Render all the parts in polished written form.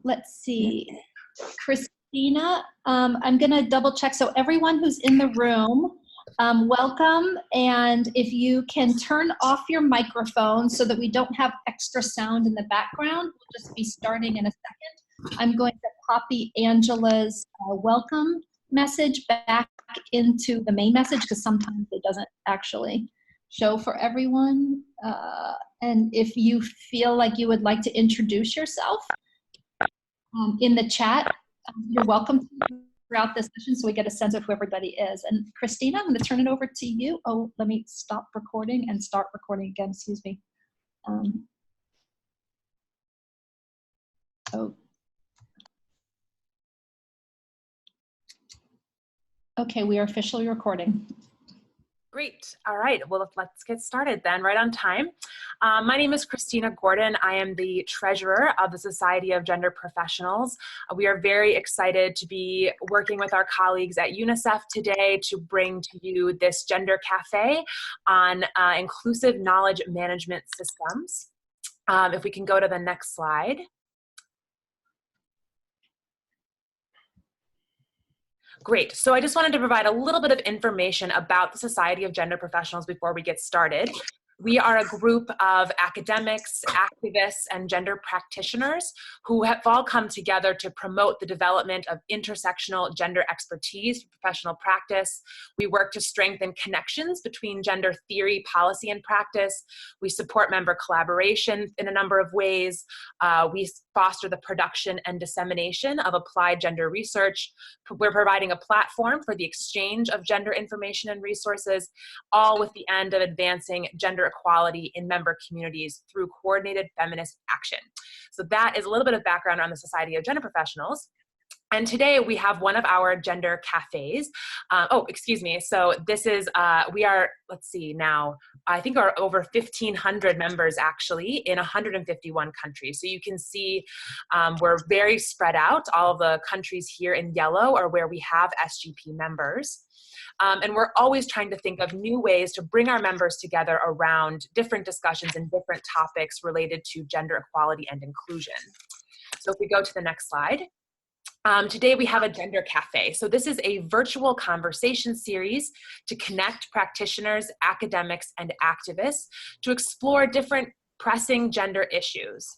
Let's see. Christina, I'm going to double check. So everyone who's in the room, welcome. And if you can turn off your microphone so that we don't have extra sound in the background, we'll just be starting in a second. I'm going to copy Angela's welcome message back into the main message because sometimes it doesn't actually show for everyone. And if you feel like you would like to introduce yourself in the chat, you're welcome to throughout this session so we get a sense of who everybody is. And Christina, I'm going to turn it over to you. Oh, let me stop recording and start recording again. Excuse me. Okay, we are officially recording. Great. All right. Well, let's get started then, right on time. My name is Christina Gordon. I am the treasurer of the Society of Gender Professionals. We are very excited to be working with our colleagues at UNICEF today to bring to you this Gender Cafe on inclusive knowledge management systems. If we can go to the next slide. Great. So I just wanted to provide a little bit of information about the Society of Gender Professionals before we get started. We are a group of academics, activists, and gender practitioners who have all come together to promote the development of intersectional gender expertise for professional practice. We work to strengthen connections between gender theory, policy, and practice. We support member collaboration in a number of ways. We foster the production and dissemination of applied gender research. We're providing a platform for the exchange of gender information and resources, all with the end of advancing gender equality in member communities through coordinated feminist action. So that is a little bit of background on the Society of Gender Professionals. And today we have one of our gender cafes. So this is, we are, let's see now, I think are over 1,500 members actually in 151 countries. So you can see we're very spread out. All of the countries here in yellow are where we have SGP members. And we're always trying to think of new ways to bring our members together around different discussions and different topics related to gender equality and inclusion. So if we go to the next slide. Today we have a Gender Cafe. So this is a virtual conversation series to connect practitioners, academics, and activists to explore different pressing gender issues.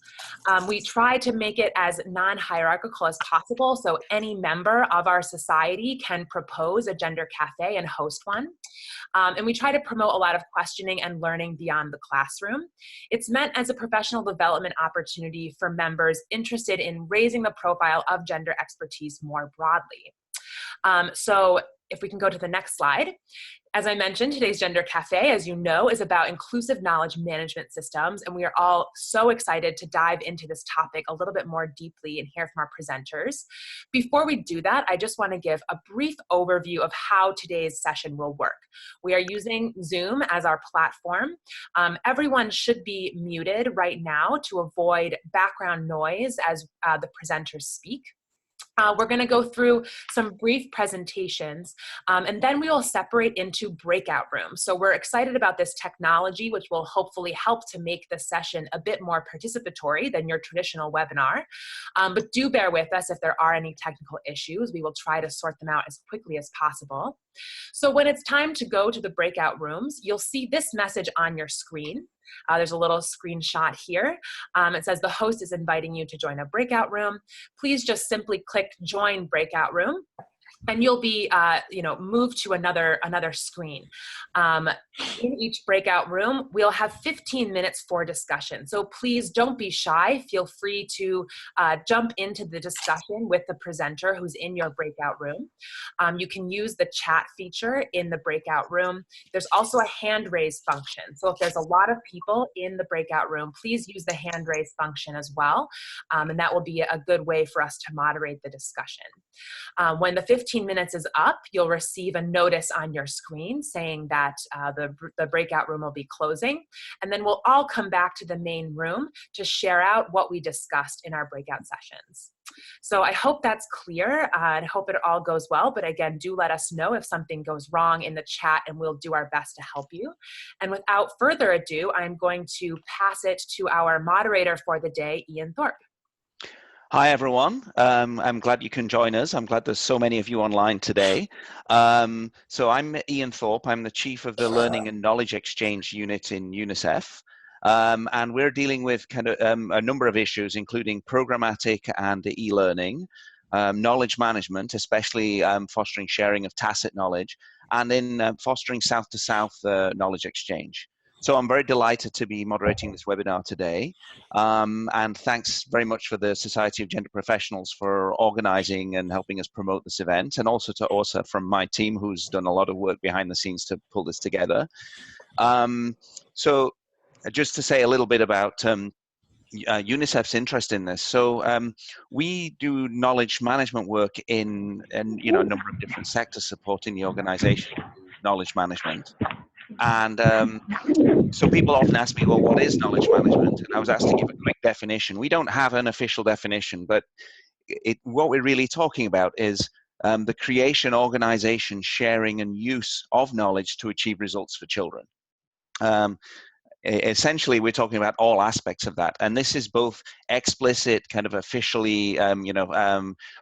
We try to make it as non-hierarchical as possible, so any member of our society can propose a Gender Cafe and host one. And we try to promote a lot of questioning and learning beyond the classroom. It's meant as a professional development opportunity for members interested in raising the profile of gender expertise more broadly. So if we can go to the next slide. As I mentioned, today's Gender Cafe, as you know, is about inclusive knowledge management systems, and we are all so excited to dive into this topic a little bit more deeply and hear from our presenters. Before we do that, I just want to give a brief overview of how today's session will work. We are using Zoom as our platform. Everyone should be muted right now to avoid background noise as the presenters speak. We're going to go through some brief presentations, and then we will separate into breakout rooms. So we're excited about this technology, which will hopefully help to make the session a bit more participatory than your traditional webinar. But do bear with us if there are any technical issues. We will try to sort them out as quickly as possible. So when it's time to go to the breakout rooms, you'll see this message on your screen. There's a little screenshot here. It says the host is inviting you to join a breakout room. Please just simply click join breakout room, and you'll be moved to another screen. In each breakout room, we'll have 15 minutes for discussion. So please don't be shy. Feel free to jump into the discussion with the presenter who's in your breakout room. You can use the chat feature in the breakout room. There's also a hand raise function. So if there's a lot of people in the breakout room, please use the hand raise function as well. And that will be a good way for us to moderate the discussion. When the 15 minutes is up, you'll receive a notice on your screen saying that the breakout room will be closing, and then we'll all come back to the main room to share out what we discussed in our breakout sessions. So I hope that's clear. I hope it all goes well, but again, do let us know if something goes wrong in the chat and we'll do our best to help you. And without further ado, I'm going to pass it to our moderator for the day, Ian Thorpe. Hi, everyone. I'm glad you can join us. I'm glad there's so many of you online today. So I'm Ian Thorpe. I'm the Chief of the Learning and Knowledge Exchange Unit in UNICEF. And we're dealing with a number of issues, including programmatic and e-learning, knowledge management, especially fostering sharing of tacit knowledge, and in fostering South-to-South knowledge exchange. So I'm very delighted to be moderating this webinar today. And thanks very much for the Society of Gender Professionals for organizing and helping us promote this event, and also to Orsa from my team, who's done a lot of work behind the scenes to pull this together. So just to say a little bit about UNICEF's interest in this. So we do knowledge management work in a number of different sectors supporting the organization knowledge management. And so people often ask me, well, what is knowledge management? And I was asked to give a quick definition. We don't have an official definition, but what we're really talking about is the creation, organization, sharing, and use of knowledge to achieve results for children. Essentially, we're talking about all aspects of that, and this is both explicit, kind of officially,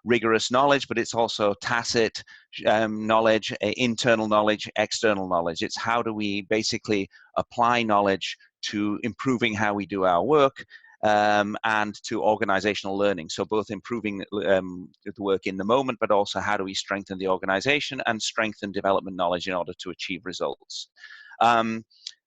rigorous knowledge, but it's also tacit knowledge, internal knowledge, external knowledge. It's how do we basically apply knowledge to improving how we do our work, and to organizational learning. So both improving the work in the moment, but also how do we strengthen the organization and strengthen development knowledge in order to achieve results.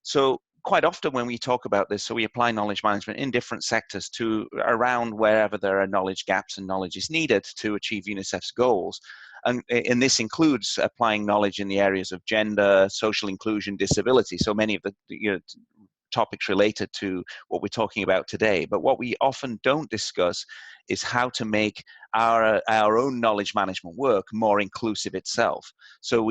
So quite often when we talk about this, so we apply knowledge management in different sectors to around wherever there are knowledge gaps and knowledge is needed to achieve UNICEF's goals. And this includes applying knowledge in the areas of gender, social inclusion, disability. So many of the topics related to what we're talking about today. But what we often don't discuss is how to make our own knowledge management work more inclusive itself. So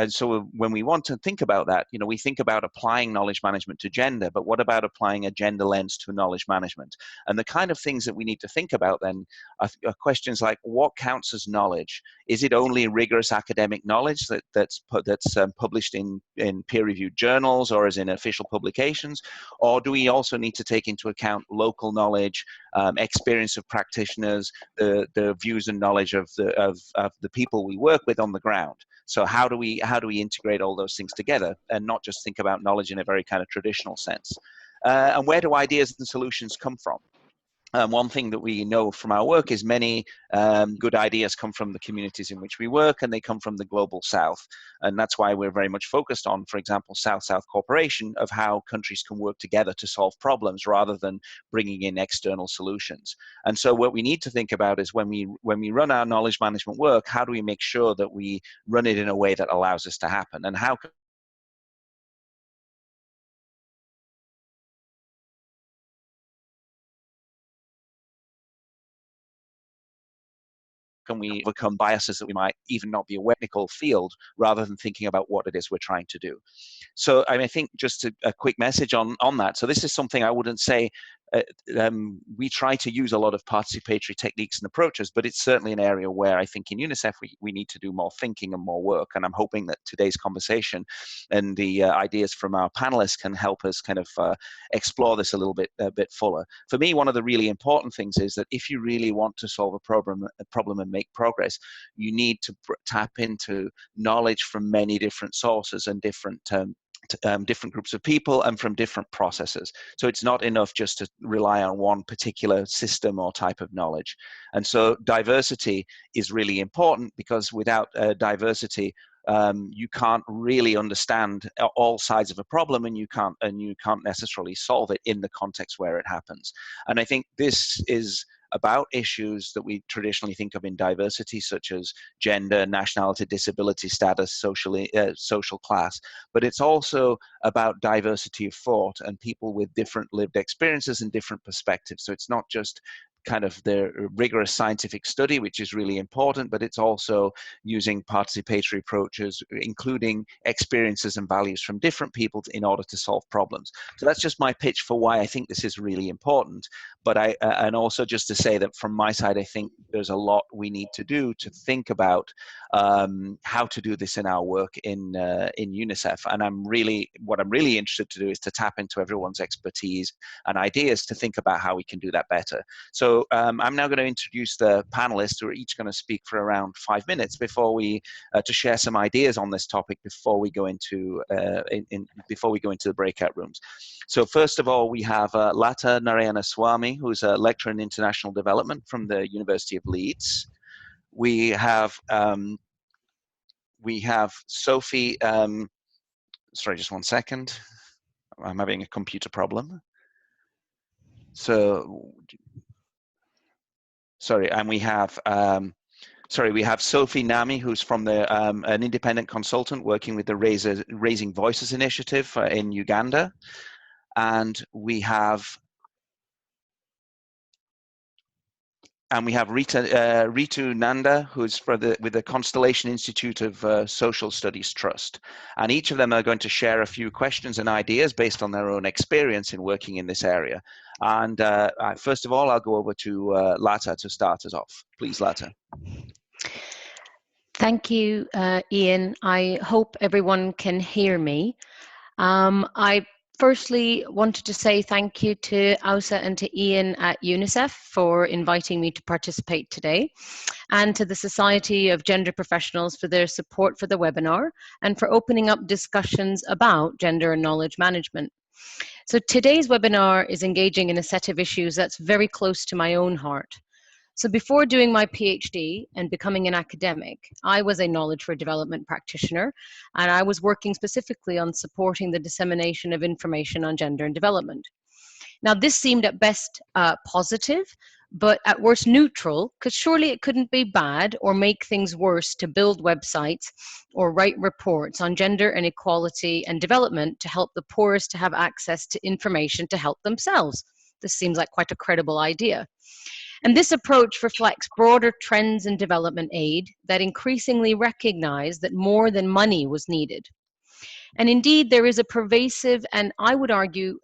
so when we want to think about that, we think about applying knowledge management to gender, but what about applying a gender lens to knowledge management? And the kind of things that we need to think about then are questions like, what counts as knowledge? Is it only rigorous academic knowledge that's published in peer-reviewed journals or is in official publications? Or do we also need to take into account local knowledge, experience of practitioners, the views and knowledge of the people we work with on the ground? So how do we integrate all those things together and not just think about knowledge in a very kind of traditional sense? And where do ideas and solutions come from? One thing that we know from our work is many good ideas come from the communities in which we work, and they come from the global south. And that's why we're very much focused on, for example, South-South cooperation, of how countries can work together to solve problems rather than bringing in external solutions. And so what we need to think about is when we run our knowledge management work, how do we make sure that we run it in a way that allows us to happen? And how can we overcome biases that we might even not be aware of in the technical field, rather than thinking about what it is we're trying to do? So I think just a quick message on that. So this is something I wouldn't say we try to use a lot of participatory techniques and approaches, but it's certainly an area where I think in UNICEF we need to do more thinking and more work. And I'm hoping that today's conversation and the ideas from our panelists can help us kind of explore this a bit fuller. For me, one of the really important things is that if you really want to solve a problem and make progress, you need to tap into knowledge from many different sources and different groups of people and from different processes. So it's not enough just to rely on one particular system or type of knowledge. And so diversity is really important, because without diversity, you can't really understand all sides of a problem, and you can't necessarily solve it in the context where it happens. And I think this is about issues that we traditionally think of in diversity, such as gender, nationality, disability status, social class. But it's also about diversity of thought and people with different lived experiences and different perspectives. So it's not just kind of the rigorous scientific study, which is really important, but it's also using participatory approaches, including experiences and values from different people in order to solve problems. So that's just my pitch for why I think this is really important. But and also just to say that from my side, I think there's a lot we need to do to think about how to do this in our work in UNICEF. And what I'm really interested to do is to tap into everyone's expertise and ideas to think about how we can do that better. So So I'm now going to introduce the panelists who are each going to speak for around 5 minutes before we to share some ideas on this topic before we go into the breakout rooms. So first of all, we have Lata Narayanaswamy, who's a lecturer in international development from the University of Leeds. We have Sophie. Sorry, just one second. I'm having a computer problem. So, sorry, and we have Sophie Nami, who's from the an independent consultant working with the Raising Voices initiative in Uganda, and we have Ritu Nanda, who's with the Constellation Institute of Social Studies Trust. And each of them are going to share a few questions and ideas based on their own experience in working in this area. And first of all, I'll go over to Lata to start us off. Please, Lata. Thank you, Ian. I hope everyone can hear me. I firstly wanted to say thank you to Ausa and to Ian at UNICEF for inviting me to participate today, and to the Society of Gender Professionals for their support for the webinar and for opening up discussions about gender and knowledge management. So today's webinar is engaging in a set of issues that's very close to my own heart. So before doing my PhD and becoming an academic, I was a knowledge for development practitioner, and I was working specifically on supporting the dissemination of information on gender and development. Now, this seemed at best positive, but at worst neutral, because surely it couldn't be bad or make things worse to build websites or write reports on gender and equality and development to help the poorest to have access to information to help themselves. This seems like quite a credible idea. And this approach reflects broader trends in development aid that increasingly recognize that more than money was needed. And indeed, there is a pervasive and, I would argue,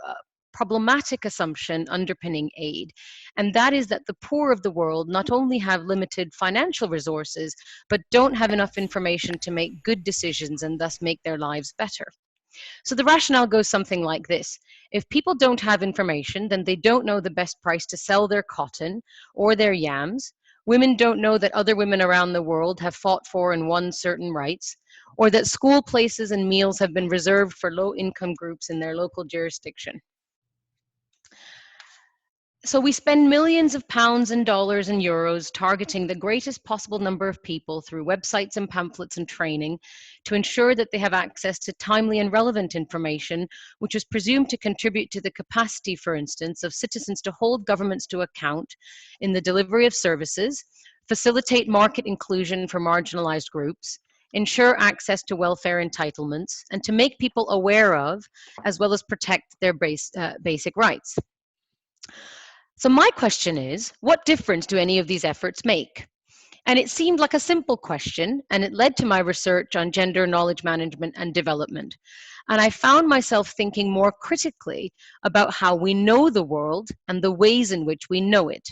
problematic assumption underpinning aid, and that is that the poor of the world not only have limited financial resources, but don't have enough information to make good decisions and thus make their lives better. So the rationale goes something like this. If people don't have information, then they don't know the best price to sell their cotton or their yams. Women don't know that other women around the world have fought for and won certain rights, or that school places and meals have been reserved for low-income groups in their local jurisdiction. So we spend millions of pounds and dollars and euros targeting the greatest possible number of people through websites and pamphlets and training to ensure that they have access to timely and relevant information, which is presumed to contribute to the capacity, for instance, of citizens to hold governments to account in the delivery of services, facilitate market inclusion for marginalized groups, ensure access to welfare entitlements, and to make people aware of, as well as protect their basic rights. So my question is, what difference do any of these efforts make? And it seemed like a simple question, and it led to my research on gender knowledge management and development. And I found myself thinking more critically about how we know the world and the ways in which we know it.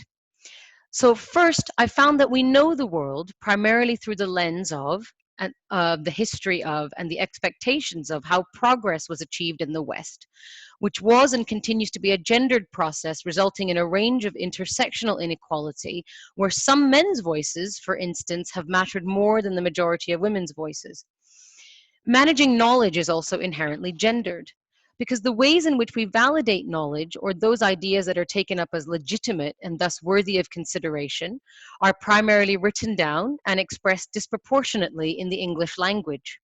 So first, I found that we know the world primarily through the lens of the history of and the expectations of how progress was achieved in the West, which was and continues to be a gendered process resulting in a range of intersectional inequality where some men's voices, for instance, have mattered more than the majority of women's voices. Managing knowledge is also inherently gendered, because the ways in which we validate knowledge, or those ideas that are taken up as legitimate and thus worthy of consideration, are primarily written down and expressed disproportionately in the English language.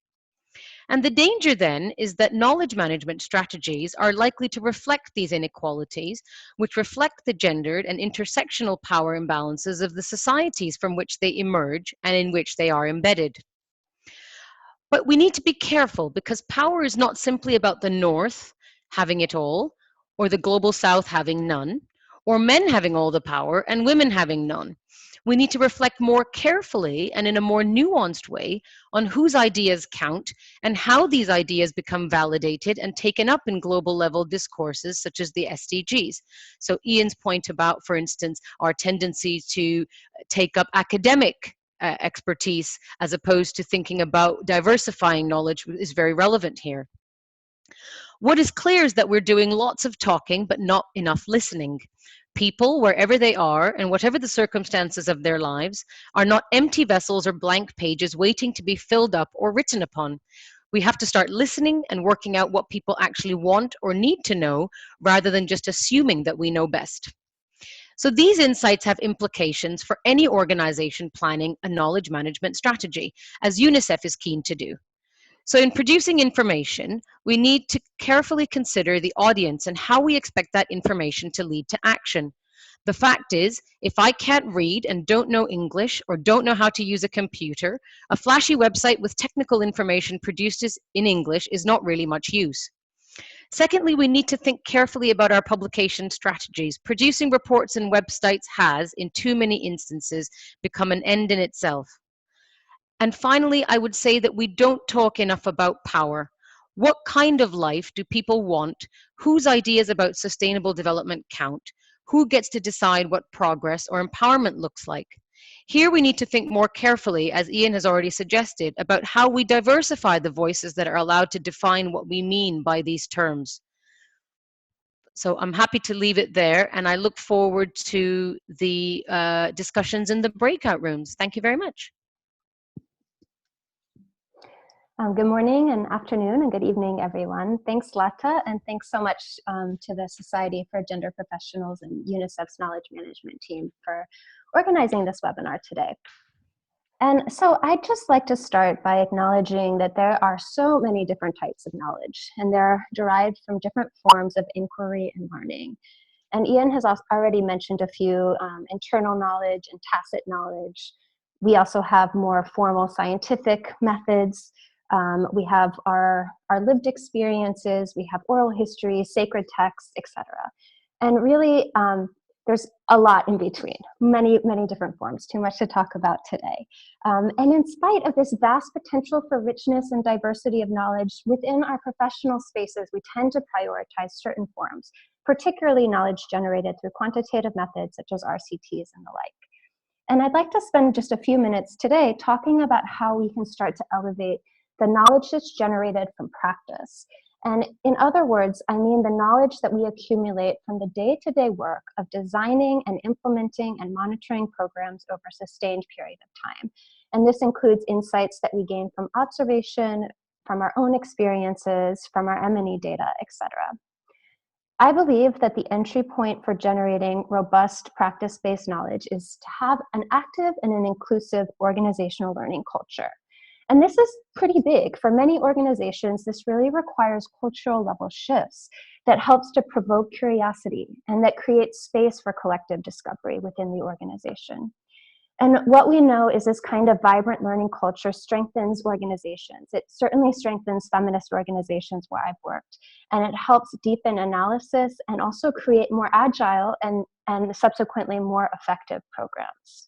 And the danger then is that knowledge management strategies are likely to reflect these inequalities, which reflect the gendered and intersectional power imbalances of the societies from which they emerge and in which they are embedded. But we need to be careful, because power is not simply about the North having it all, or the global South having none, or men having all the power and women having none. We need to reflect more carefully and in a more nuanced way on whose ideas count and how these ideas become validated and taken up in global level discourses such as the SDGs. So Ian's point about, for instance, our tendency to take up academic expertise as opposed to thinking about diversifying knowledge is very relevant here. What is clear is that we're doing lots of talking but not enough listening. People, wherever they are and whatever the circumstances of their lives, are not empty vessels or blank pages waiting to be filled up or written upon. We have to start listening and working out what people actually want or need to know rather than just assuming that we know best. So these insights have implications for any organization planning a knowledge management strategy, as UNICEF is keen to do. So in producing information, we need to carefully consider the audience and how we expect that information to lead to action. The fact is, if I can't read and don't know English or don't know how to use a computer, a flashy website with technical information produced in English is not really much use. Secondly, we need to think carefully about our publication strategies. Producing reports and websites has, in too many instances, become an end in itself. And finally, I would say that we don't talk enough about power. What kind of life do people want? Whose ideas about sustainable development count? Who gets to decide what progress or empowerment looks like? Here we need to think more carefully, as Ian has already suggested, about how we diversify the voices that are allowed to define what we mean by these terms. So I'm happy to leave it there, and I look forward to the discussions in the breakout rooms. Thank you very much. Good morning and afternoon and good evening, everyone. Thanks, Lata, and thanks so much to the Society for Gender Professionals and UNICEF's Knowledge Management team for organizing this webinar today. And so I'd just like to start by acknowledging that there are so many different types of knowledge, and they're derived from different forms of inquiry and learning. And Ian has already mentioned a few: internal knowledge and tacit knowledge. We also have more formal scientific methods. We have our lived experiences, we have oral history, sacred texts, etc. And really, there's a lot in between, many different forms, too much to talk about today. And in spite of this vast potential for richness and diversity of knowledge, within our professional spaces, we tend to prioritize certain forms, particularly knowledge generated through quantitative methods such as RCTs and the like. And I'd like to spend just a few minutes today talking about how we can start to elevate the knowledge that's generated from practice. And in other words, I mean the knowledge that we accumulate from the day-to-day work of designing and implementing and monitoring programs over a sustained period of time. And this includes insights that we gain from observation, from our own experiences, from our M&E data, etc. I believe that the entry point for generating robust practice-based knowledge is to have an active and an inclusive organizational learning culture. And this is pretty big. For many organizations, this really requires cultural level shifts that helps to provoke curiosity and that creates space for collective discovery within the organization. And what we know is this kind of vibrant learning culture strengthens organizations. It certainly strengthens feminist organizations where I've worked, and it helps deepen analysis and also create more agile and subsequently more effective programs.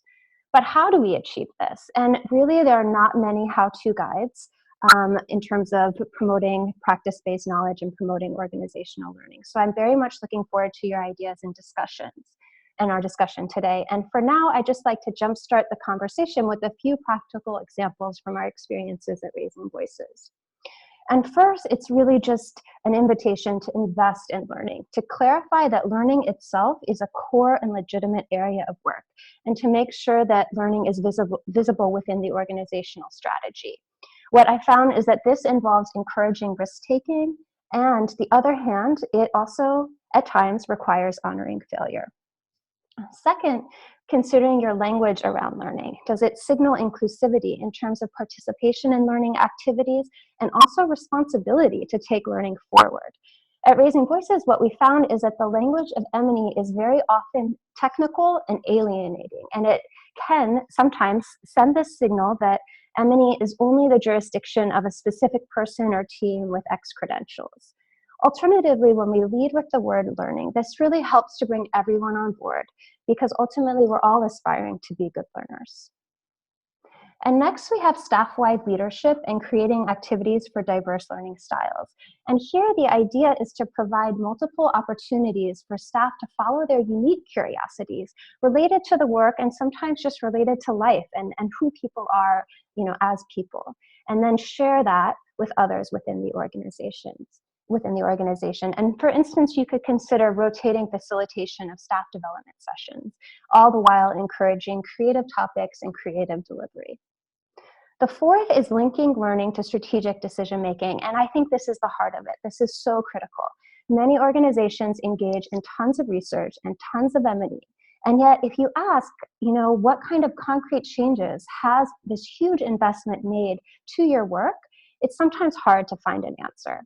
But how do we achieve this? And really, there are not many how-to guides in terms of promoting practice-based knowledge and promoting organizational learning. So I'm very much looking forward to your ideas and discussions in our discussion today. And for now, I'd just like to jumpstart the conversation with a few practical examples from our experiences at Raising Voices. And first, it's really just an invitation to invest in learning, to clarify that learning itself is a core and legitimate area of work, and to make sure that learning is visible within the organizational strategy. What I found is that this involves encouraging risk-taking, and the other hand, it also at times requires honoring failure. Second, considering your language around learning. Does it signal inclusivity in terms of participation in learning activities and also responsibility to take learning forward? At Raising Voices, what we found is that the language of M&E is very often technical and alienating, and it can sometimes send the signal that M&E is only the jurisdiction of a specific person or team with X credentials. Alternatively, when we lead with the word learning, this really helps to bring everyone on board, because ultimately we're all aspiring to be good learners. And next, we have staff-wide leadership and creating activities for diverse learning styles. And here the idea is to provide multiple opportunities for staff to follow their unique curiosities related to the work and sometimes just related to life and who people are, as people, and then share that with others within the organizations. within the organization. And for instance, you could consider rotating facilitation of staff development sessions, all the while encouraging creative topics and creative delivery. The fourth is linking learning to strategic decision making, and I think this is the heart of it. This is so critical. Many organizations engage in tons of research and tons of M&E, and yet if you ask, what kind of concrete changes has this huge investment made to your work, it's sometimes hard to find an answer.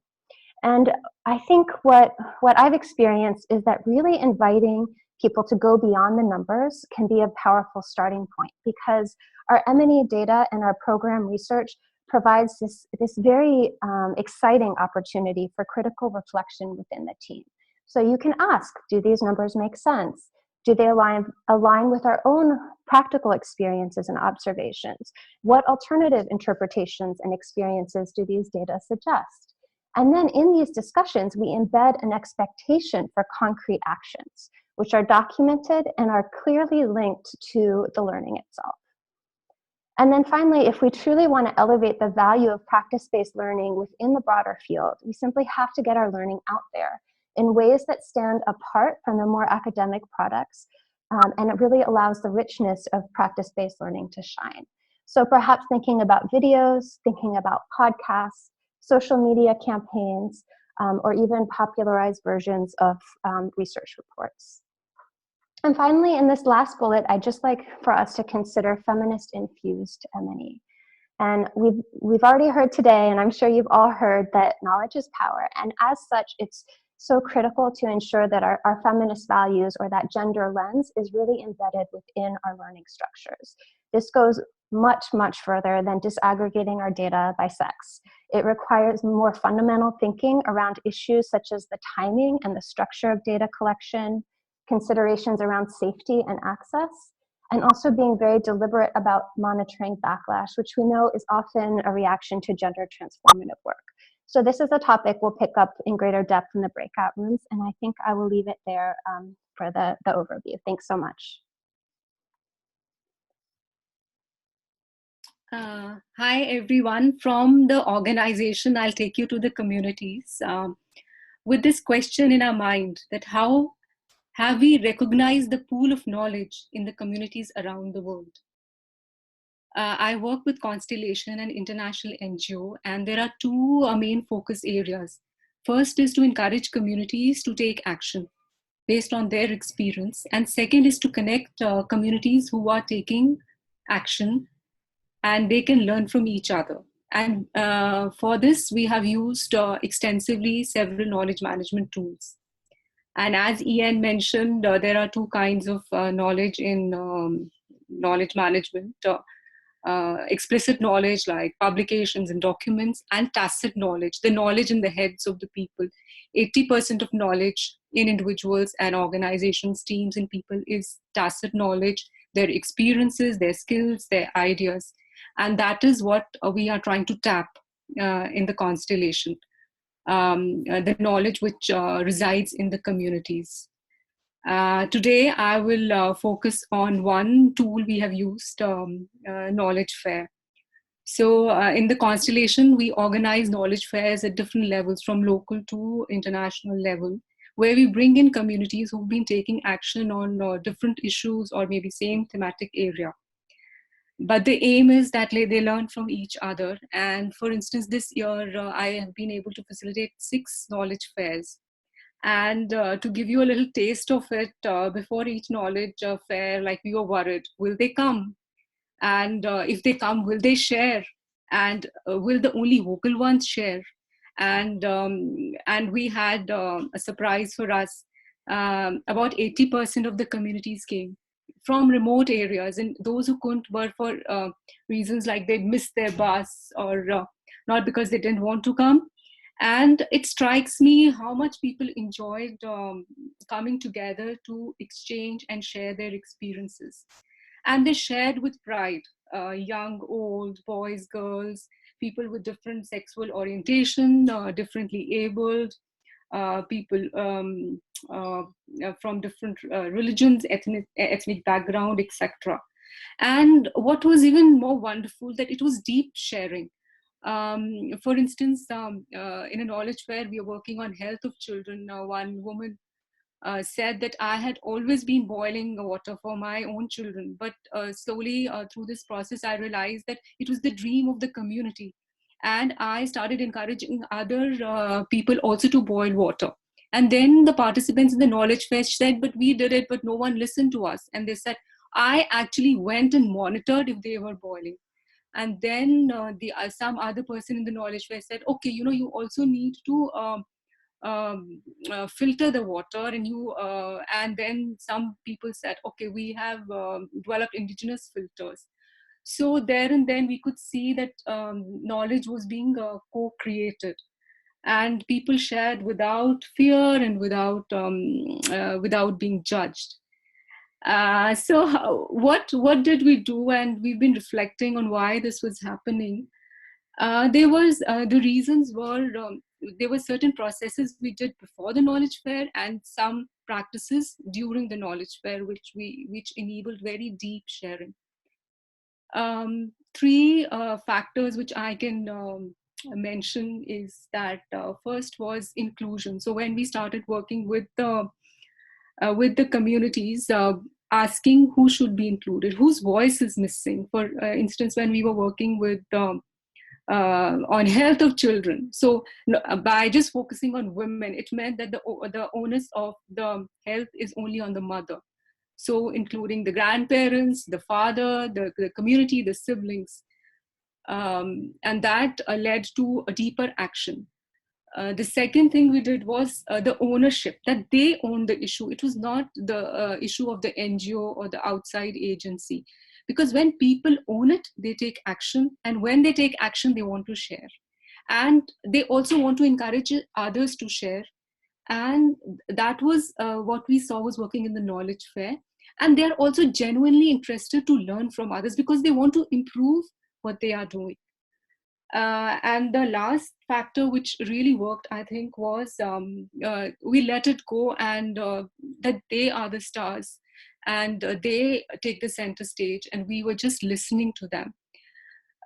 And I think what I've experienced is that really inviting people to go beyond the numbers can be a powerful starting point, because our M&E data and our program research provides this very exciting opportunity for critical reflection within the team. So you can ask, do these numbers make sense? Do they align with our own practical experiences and observations? What alternative interpretations and experiences do these data suggest? And then in these discussions, we embed an expectation for concrete actions, which are documented and are clearly linked to the learning itself. And then finally, if we truly want to elevate the value of practice-based learning within the broader field, we simply have to get our learning out there in ways that stand apart from the more academic products, and it really allows the richness of practice-based learning to shine. So perhaps thinking about videos, thinking about podcasts, social media campaigns, or even popularized versions of research reports. And finally, in this last bullet, I'd just like for us to consider feminist-infused M&E. And we've already heard today, and I'm sure you've all heard, that knowledge is power. And as such, it's so critical to ensure that our feminist values, or that gender lens, is really embedded within our learning structures. This goes much, much further than disaggregating our data by sex. It requires more fundamental thinking around issues such as the timing and the structure of data collection, considerations around safety and access, and also being very deliberate about monitoring backlash, which we know is often a reaction to gender transformative work. So this is a topic we'll pick up in greater depth in the breakout rooms, and I think I will leave it there for the overview. Thanks so much. Hi, everyone. From the organization, I'll take you to the communities with this question in our mind, that how have we recognized the pool of knowledge in the communities around the world? I work with Constellation, an international NGO, and there are two main focus areas. First is to encourage communities to take action based on their experience. And second is to connect communities who are taking action, and they can learn from each other. And for this, we have used extensively several knowledge management tools. And as Ian mentioned, there are two kinds of knowledge in knowledge management. Explicit knowledge like publications and documents, and tacit knowledge, the knowledge in the heads of the people. 80% of knowledge in individuals and organizations, teams, and people is tacit knowledge, their experiences, their skills, their ideas. And that is what we are trying to tap in the Constellation. The knowledge which resides in the communities. Today, I will focus on one tool we have used, knowledge fair. So in the Constellation, we organize knowledge fairs at different levels, from local to international level, where we bring in communities who've been taking action on different issues or maybe same thematic area. But the aim is that they learn from each other. And for instance, this year, I have been able to facilitate 6 knowledge fairs. And to give you a little taste of it, before each knowledge fair, like, we were worried, will they come? And if they come, will they share? And will the only vocal ones share? And we had a surprise for us. About 80% of the communities came from remote areas, and those who couldn't were for reasons like they'd missed their bus, or not because they didn't want to come. And it strikes me how much people enjoyed coming together to exchange and share their experiences. And they shared with pride, young, old, boys, girls, people with different sexual orientation, differently abled, people from different religions, ethnic background, etc. And what was even more wonderful, that it was deep sharing. For instance, in a knowledge fair, we are working on health of children. One woman said that I had always been boiling water for my own children, but slowly through this process, I realized that it was the dream of the community. And I started encouraging other people also to boil water. And then the participants in the knowledge fest said, but we did it, but no one listened to us. And they said, I actually went and monitored if they were boiling. And then some other person in the knowledge fest said, okay, you also need to filter the water, and then some people said, okay, we have developed indigenous filters. So there and then we could see that knowledge was being co-created, and people shared without fear and without being judged. What did we do? And we've been reflecting on why this was happening. The reasons were there were certain processes we did before the knowledge fair and some practices during the knowledge fair which enabled very deep sharing. Three factors which I can mention is that first was inclusion. So when we started working with the communities, asking who should be included, whose voice is missing. For instance, when we were working with on health of children. So by just focusing on women, it meant that the onus of the health is only on the mother. So including the grandparents, the father, the community, the siblings. And that led to a deeper action. The second thing we did was the ownership, that they own the issue. It was not the issue of the NGO or the outside agency. Because when people own it, they take action. And when they take action, they want to share. And they also want to encourage others to share. And that was what we saw was working in the knowledge fair. And they're also genuinely interested to learn from others because they want to improve what they are doing. And the last factor which really worked, I think, was we let it go, and that they are the stars, and they take the center stage, and we were just listening to them.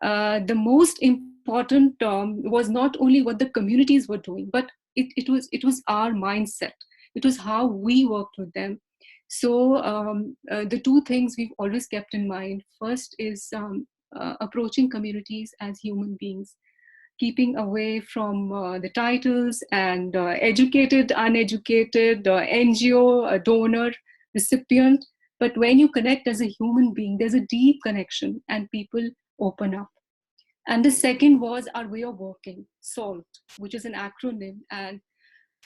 The most important was not only what the communities were doing, but it was our mindset. It was how we worked with them. So the two things we've always kept in mind. First is approaching communities as human beings, keeping away from the titles and educated, uneducated, NGO, donor, recipient. But when you connect as a human being, there's a deep connection and people open up. And the second was our way of working, SALT, which is an acronym, and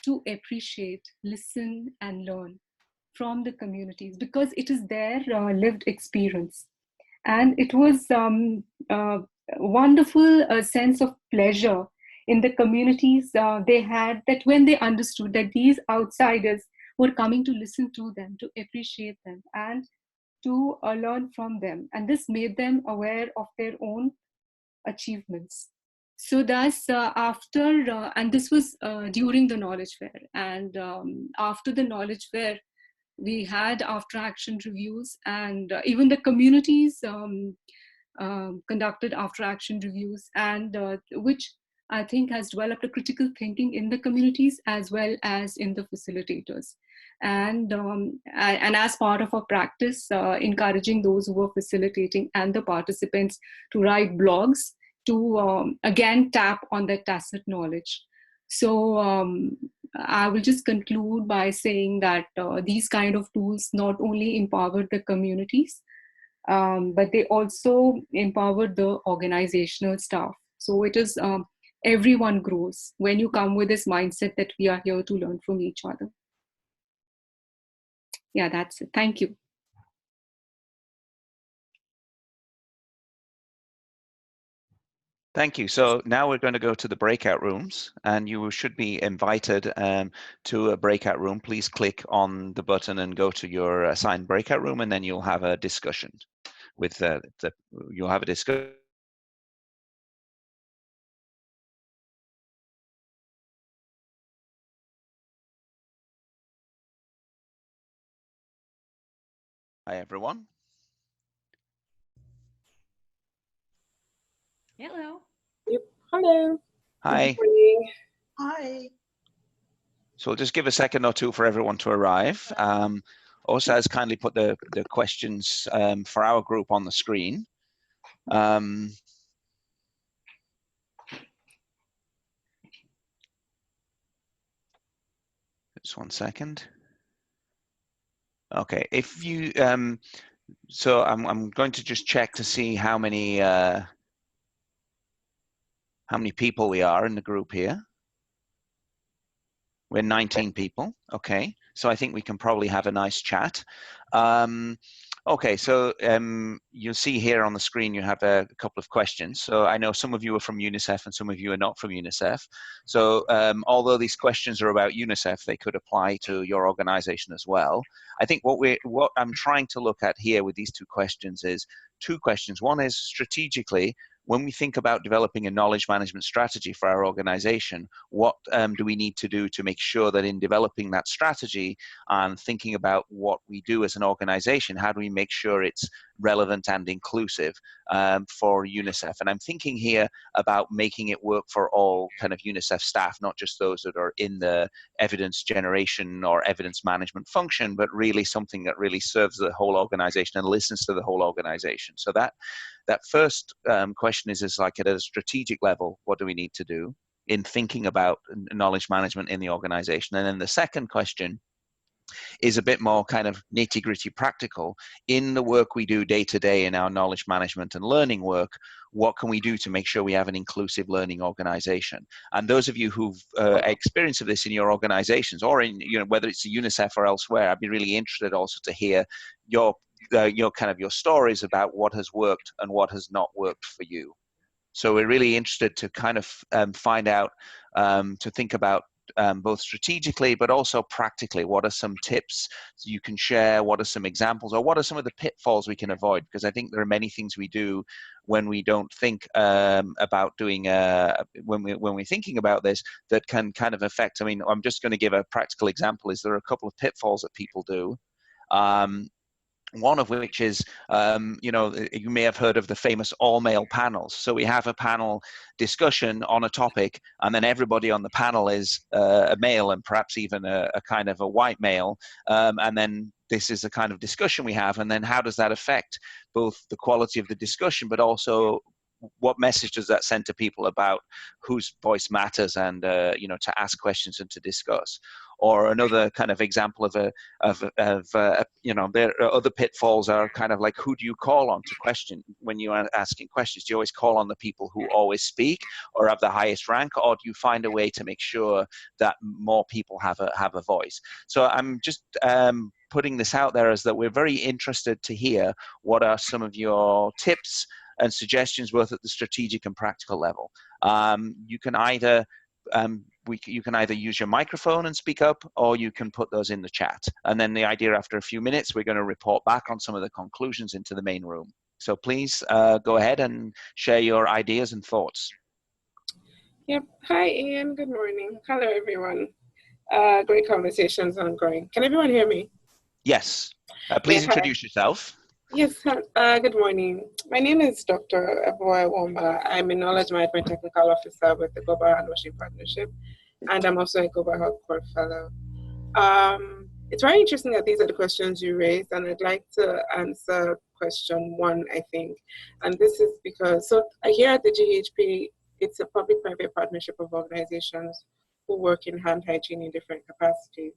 to appreciate, listen, and learn from the communities because it is their lived experience. And it was a wonderful sense of pleasure in the communities they had, that when they understood that these outsiders were coming to listen to them, to appreciate them, and to learn from them. And this made them aware of their own achievements. So thus, and this was during the knowledge fair. And after the knowledge fair, we had after action reviews, and even the communities conducted after action reviews, and which I think has developed a critical thinking in the communities as well as in the facilitators. And as part of our practice, encouraging those who are facilitating and the participants to write blogs to again tap on their tacit knowledge. So I will just conclude by saying that these kind of tools not only empower the communities, but they also empower the organizational staff. So it is everyone grows when you come with this mindset that we are here to learn from each other. Yeah, that's it. Thank you. Thank you. So now we're going to go to the breakout rooms, and you should be invited to a breakout room. Please click on the button and go to your assigned breakout room, and then you'll have a discussion with you'll have a discussion. Hi, everyone. Hello. Hello. Hi. Good morning. Hi. So we'll just give a second or two for everyone to arrive. Osa has kindly put the questions for our group on the screen. Just one second. Okay, if you so I'm going to just check to see how many people we are in the group here. We're 19 people. Okay, so I think we can probably have a nice chat. Okay, so you'll see here on the screen you have a couple of questions. So I know some of you are from UNICEF and some of you are not from UNICEF. So although these questions are about UNICEF, they could apply to your organization as well. I think what I'm trying to look at here with these two questions is two questions. One is strategically, when we think about developing a knowledge management strategy for our organization, what do we need to do to make sure that in developing that strategy and thinking about what we do as an organization, how do we make sure it's relevant and inclusive for UNICEF? And I'm thinking here about making it work for all kind of UNICEF staff, not just those that are in the evidence generation or evidence management function, but really something that really serves the whole organization and listens to the whole organization. So that first question is like at a strategic level, what do we need to do in thinking about knowledge management in the organization? And then the second question is a bit more kind of nitty-gritty practical. In the work we do day to day in our knowledge management and learning work, what can we do to make sure we have an inclusive learning organization? And those of you who've experience of this in your organizations or in, whether it's UNICEF or elsewhere, I'd be really interested also to hear your stories about what has worked and what has not worked for you. So we're really interested to kind of find out, to think about both strategically, but also practically, what are some tips you can share? What are some examples, or what are some of the pitfalls we can avoid? Because I think there are many things we do when we don't think about doing, when we're thinking about this, that can kind of affect. I mean, I'm just going to give a practical example. Is there are a couple of pitfalls that people do. One of which is, you may have heard of the famous all-male panels. So we have a panel discussion on a topic, and then everybody on the panel is a male and perhaps even a kind of a white male. And then this is the kind of discussion we have. And then how does that affect both the quality of the discussion, but also what message does that send to people about whose voice matters and, to ask questions and to discuss? Or another kind of example there are other pitfalls are kind of like, who do you call on to question when you are asking questions? Do you always call on the people who always speak or have the highest rank, or do you find a way to make sure that more people have a voice? So I'm just putting this out there as that we're very interested to hear what are some of your tips and suggestions, both at the strategic and practical level. You can either use your microphone and speak up, or you can put those in the chat. And then the idea, after a few minutes, we're going to report back on some of the conclusions into the main room. So please go ahead and share your ideas and thoughts. Yep. Hi, Ian. Good morning. Hello, everyone. Great conversations ongoing. Can everyone hear me? Yes. Please introduce yourself. Yes. Good morning. My name is Dr. Eboy Womba. I'm a Knowledge Management Technical Officer with the Global Handwashing Partnership, and I'm also a Global Health Corps Fellow. It's very interesting that these are the questions you raised, and I'd like to answer question one, I think. And this is because, here at the GHP, it's a public-private partnership of organizations who work in hand hygiene in different capacities.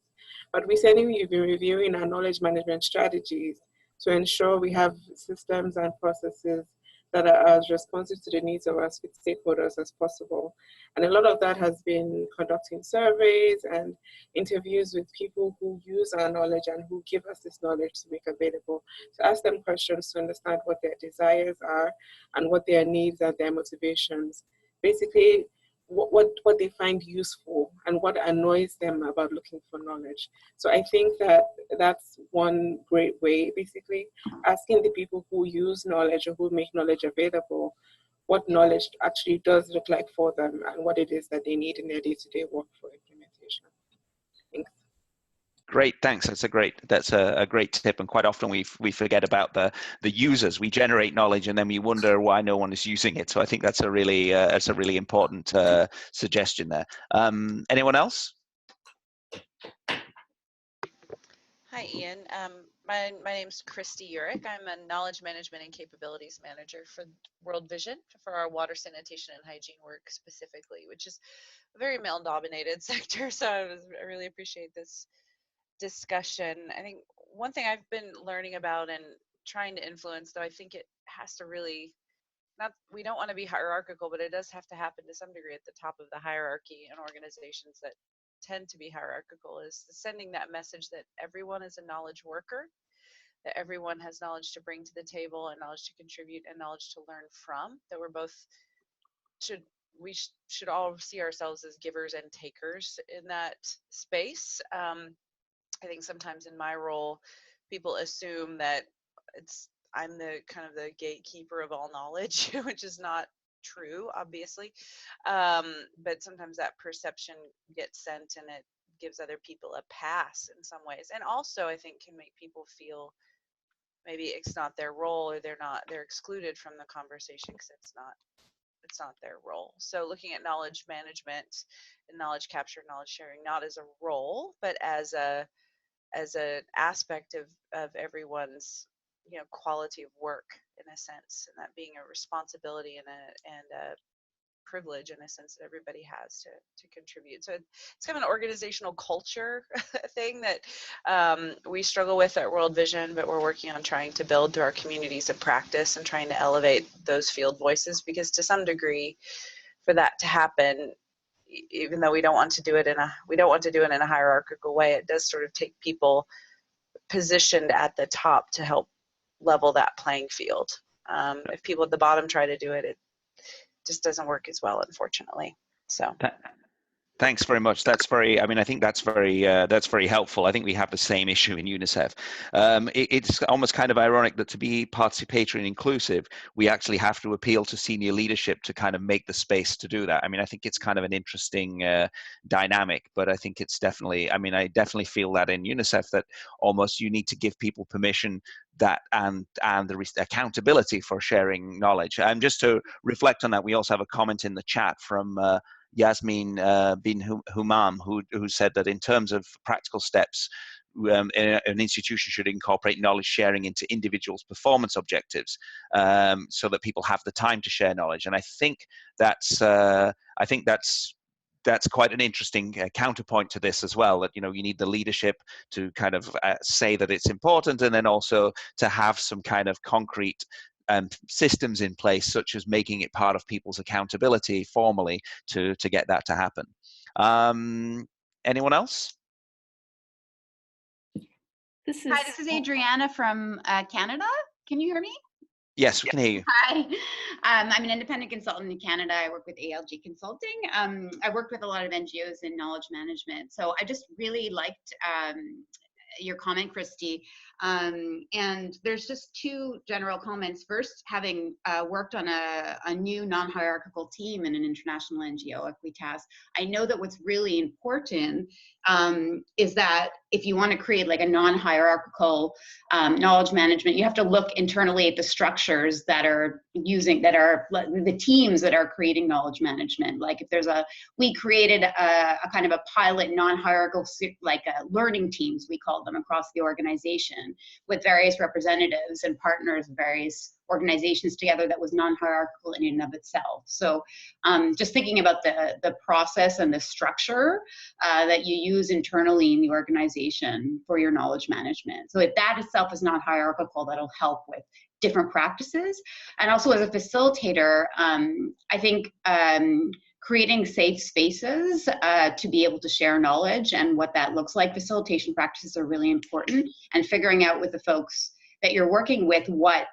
But recently, we've been reviewing our knowledge management strategies to ensure we have systems and processes that are as responsive to the needs of our stakeholders as possible. And a lot of that has been conducting surveys and interviews with people who use our knowledge and who give us this knowledge to make available, to ask them questions to understand what their desires are and what their needs and their motivations. Basically, what they find useful and what annoys them about looking for knowledge. So I think that that's one great way, basically, asking the people who use knowledge or who make knowledge available what knowledge actually does look like for them and what it is that they need in their day-to-day work for implementation. Thanks. Great, thanks. That's a great tip, and quite often we forget about the users. We generate knowledge, and then we wonder why no one is using it. So I think that's a really important suggestion there. Anyone else? Hi, Ian. My name's Christy Urich. I'm a knowledge management and capabilities manager for World Vision for our water sanitation and hygiene work specifically, which is a very male-dominated sector. So I really appreciate this discussion. I think one thing I've been learning about and trying to influence, though I think it has to really, we don't want to be hierarchical, but it does have to happen to some degree at the top of the hierarchy in organizations that tend to be hierarchical, is sending that message that everyone is a knowledge worker, that everyone has knowledge to bring to the table and knowledge to contribute and knowledge to learn from, that we should all see ourselves as givers and takers in that space. I think sometimes in my role, people assume that I'm the kind of the gatekeeper of all knowledge, which is not true, obviously. But sometimes that perception gets sent and it gives other people a pass in some ways. And also I think can make people feel maybe it's not their role, or they're excluded from the conversation because it's not their role. So looking at knowledge management and knowledge capture, knowledge sharing, not as a role, but as an aspect of everyone's quality of work in a sense, and that being a responsibility and a privilege in a sense that everybody has to contribute. So it's kind of an organizational culture thing that we struggle with at World Vision, but we're working on trying to build through our communities of practice and trying to elevate those field voices, because to some degree for that to happen, even though we don't want to do it in a hierarchical way, it does sort of take people positioned at the top to help level that playing field. If people at the bottom try to do it, it just doesn't work as well, unfortunately. So thanks very much. I think that's very helpful. I think we have the same issue in UNICEF. It's almost kind of ironic that to be participatory and inclusive, we actually have to appeal to senior leadership to kind of make the space to do that. I mean, I think it's kind of an interesting dynamic, but I think it's definitely, I definitely feel that in UNICEF that almost you need to give people permission that and the accountability for sharing knowledge. And just to reflect on that, we also have a comment in the chat from Yasmin bin Humam, who said that in terms of practical steps, an institution should incorporate knowledge sharing into individuals' performance objectives, so that people have the time to share knowledge. And I think that's quite an interesting counterpoint to this as well, that you need the leadership to kind of say that it's important, and then also to have some kind of concrete systems in place, such as making it part of people's accountability formally to get that to happen. Anyone else? Hi, this is Adriana from Canada. Can you hear me? Yes, we can hear you. Hi, I'm an independent consultant in Canada. I work with ALG Consulting. I worked with a lot of NGOs in knowledge management. So I just really liked your comment, Christy. And there's just two general comments. First, having worked on a new non-hierarchical team in an international NGO, Equitas, I know that what's really important is that if you want to create like a non-hierarchical knowledge management, you have to look internally at the structures that are the teams that are creating knowledge management. Like if we created a kind of a pilot non-hierarchical, like learning teams, we call them, across the organization with various representatives and partners, various organizations together, that was non-hierarchical in and of itself. So just thinking about the process and the structure that you use internally in the organization for your knowledge management. So if that itself is not hierarchical, that'll help with different practices. And also as a facilitator, I think creating safe spaces to be able to share knowledge and what that looks like. Facilitation practices are really important, and figuring out with the folks that you're working with what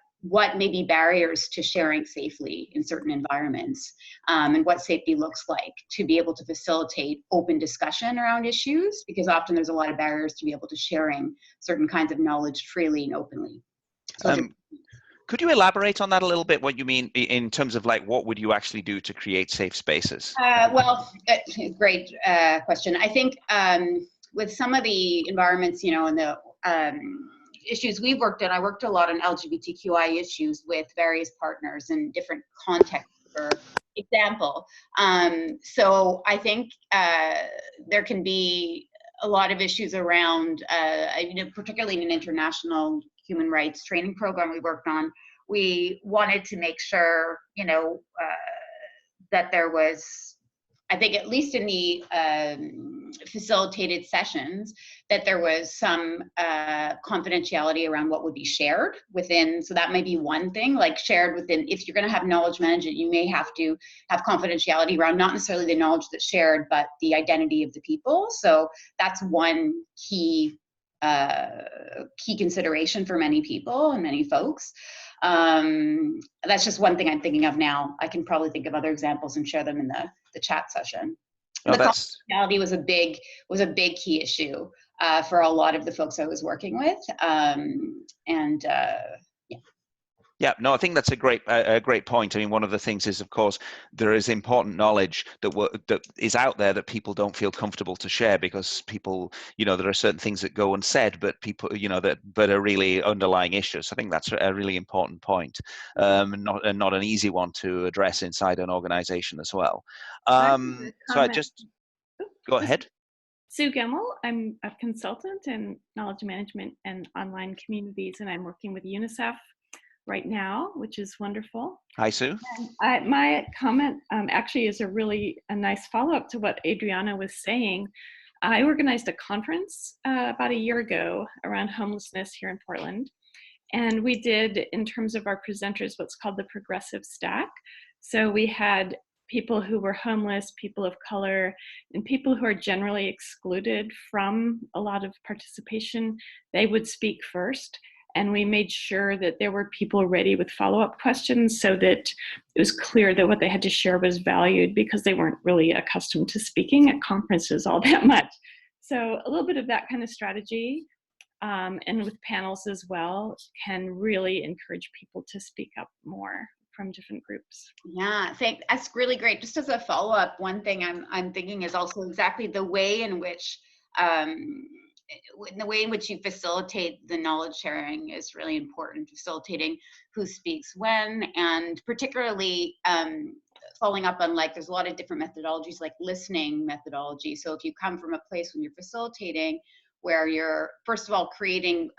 may be barriers to sharing safely in certain environments, and what safety looks like to be able to facilitate open discussion around issues, because often there's a lot of barriers to be able to sharing certain kinds of knowledge freely and openly. So could you elaborate on that a little bit, what you mean in terms of like what would you actually do to create safe spaces? Great question. I think with some of the environments, and the issues we've worked in, I worked a lot on LGBTQI issues with various partners in different contexts, for example. So I think there can be a lot of issues around, particularly in an international human rights training program we worked on. We wanted to make sure, that there was, I think at least in the facilitated sessions, that there was some confidentiality around what would be shared within. So that may be one thing, like shared within, if you're going to have knowledge management, you may have to have confidentiality around not necessarily the knowledge that's shared, but the identity of the people. So that's one key consideration for many people and many folks. That's just one thing I'm thinking of now. I can probably think of other examples and share them in the chat session. Oh, the confidentiality was a big key issue for a lot of the folks I was working with. Yeah, no, I think that's a great point. I mean, one of the things is, of course, there is important knowledge that is out there that people don't feel comfortable to share because people, there are certain things that go unsaid, but people, but are really underlying issues. I think that's a really important point, not an easy one to address inside an organization as well. So I just go ahead. Sue Gemmel, I'm a consultant in knowledge management and online communities, and I'm working with UNICEF right now, which is wonderful. Hi, Sue. My comment actually is a nice follow-up to what Adriana was saying. I organized a conference about a year ago around homelessness here in Portland. And we did, in terms of our presenters, what's called the progressive stack. So we had people who were homeless, people of color, and people who are generally excluded from a lot of participation. They would speak first. And we made sure that there were people ready with follow-up questions so that it was clear that what they had to share was valued, because they weren't really accustomed to speaking at conferences all that much. So a little bit of that kind of strategy, and with panels as well, can really encourage people to speak up more from different groups. Yeah, that's really great. Just as a follow-up, one thing I'm thinking is also exactly the way in which you facilitate the knowledge sharing is really important. Facilitating who speaks when, and particularly following up on, there's a lot of different methodologies, like listening methodology. So if you come from a place when you're facilitating where you're, first of all, creating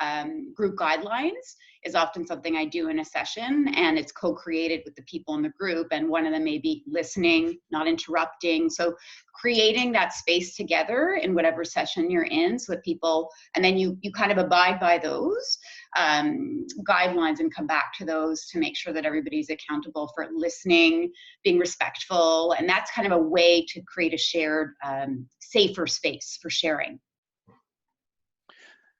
group guidelines is often something I do in a session, and it's co-created with the people in the group, and one of them may be listening, not interrupting. So creating that space together in whatever session you're in, so that people, and then you kind of abide by those guidelines and come back to those to make sure that everybody's accountable for listening, being respectful, and that's kind of a way to create a shared, safer space for sharing.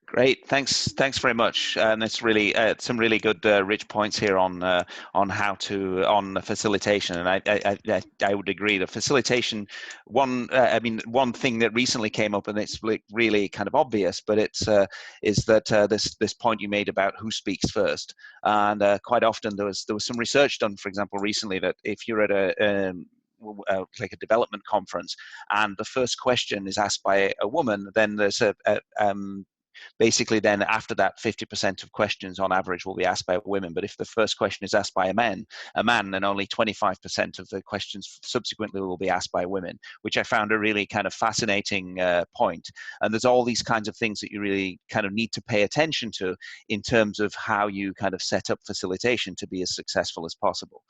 Great, thanks very much. And it's really some really good, rich points here on on facilitation. And I would agree that facilitation, one thing that recently came up, and it's really kind of obvious, but it's is that this point you made about who speaks first. And quite often there was some research done, for example, recently, that if you're at like a development conference and the first question is asked by a woman, then there's basically then after that 50% of questions on average will be asked by women. But if the first question is asked by a man, then only 25% of the questions subsequently will be asked by women, which I found a really kind of fascinating point. And there's all these kinds of things that you really kind of need to pay attention to in terms of how you kind of set up facilitation to be as successful as possible.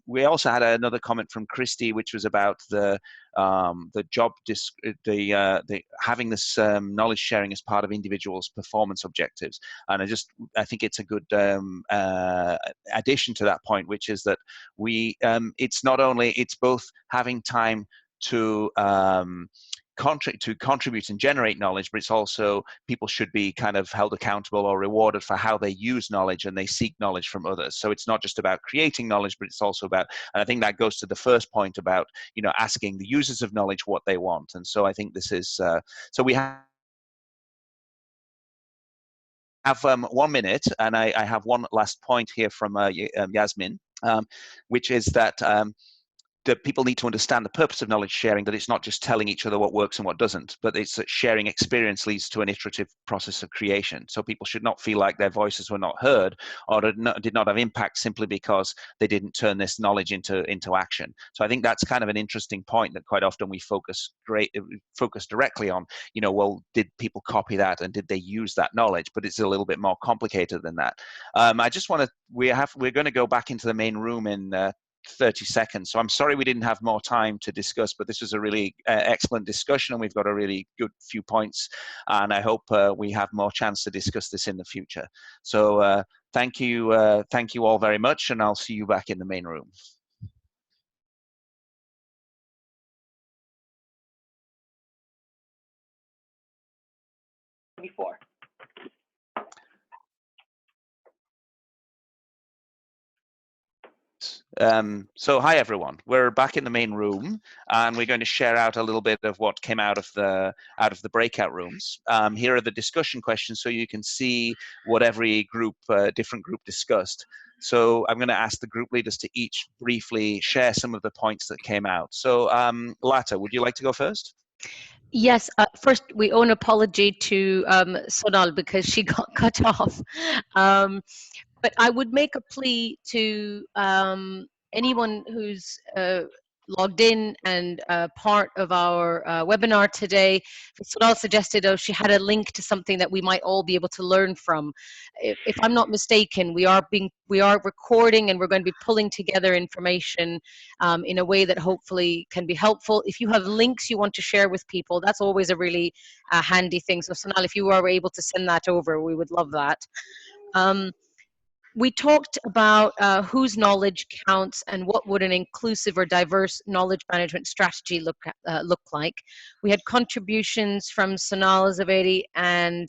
We also had another comment from Christy, which was about the having this knowledge sharing as part of individuals' performance objectives. And I think it's a good addition to that point, which is that it's both having time to contribute and generate knowledge, but it's also people should be kind of held accountable or rewarded for how they use knowledge and they seek knowledge from others. So it's not just about creating knowledge, but it's also about, and I think that goes to the first point about, asking the users of knowledge what they want. And so I think this is, so we have 1 minute, and I have one last point here from Yasmin, which is that that people need to understand the purpose of knowledge sharing, that it's not just telling each other what works and what doesn't, but it's that sharing experience leads to an iterative process of creation. So people should not feel like their voices were not heard or did not have impact simply because they didn't turn this knowledge into action. So I think that's kind of an interesting point that quite often we focus directly on, well, did people copy that and did they use that knowledge? But it's a little bit more complicated than that. I just want to, we're going to go back into the main room in 30 seconds. So I'm sorry we didn't have more time to discuss, but this was a really excellent discussion and we've got a really good few points. And I hope we have more chance to discuss this in the future. So thank you all very much, and I'll see you back in the main room. Before. So hi everyone, we're back in the main room and we're going to share out a little bit of what came out of the breakout rooms. Here are the discussion questions so you can see what every different group discussed. So I'm going to ask the group leaders to each briefly share some of the points that came out. So Lata, would you like to go first? Yes, first we owe an apology to Sonal because she got cut off. But I would make a plea to anyone who's logged in and part of our webinar today. Sonal suggested she had a link to something that we might all be able to learn from. If I'm not mistaken, we are recording and we're going to be pulling together information in a way that hopefully can be helpful. If you have links you want to share with people, that's always a really handy thing. So Sonal, if you are able to send that over, we would love that. We talked about whose knowledge counts and what would an inclusive or diverse knowledge management strategy look like. We had contributions from Sonal Zavedi and